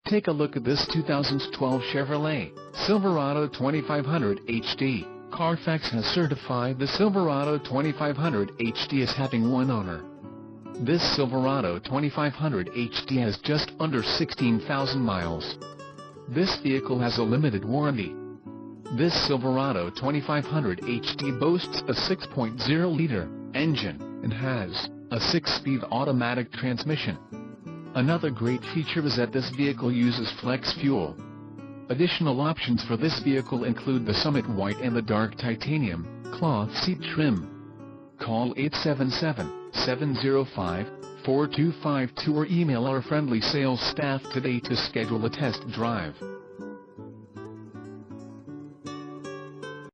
Take a look at this 2012 Chevrolet Silverado 2500 HD. Carfax has certified the Silverado 2500 HD as having one owner. This Silverado 2500 HD has just under 16,000 miles. This vehicle has a limited warranty. This Silverado 2500 HD boasts a 6.0-liter engine and has a 6-speed automatic transmission. Another great feature is that this vehicle uses flex fuel. Additional options for this vehicle include the Summit White and the Dark Titanium cloth seat trim. Call 877-705-4252 or email our friendly sales staff today to schedule a test drive.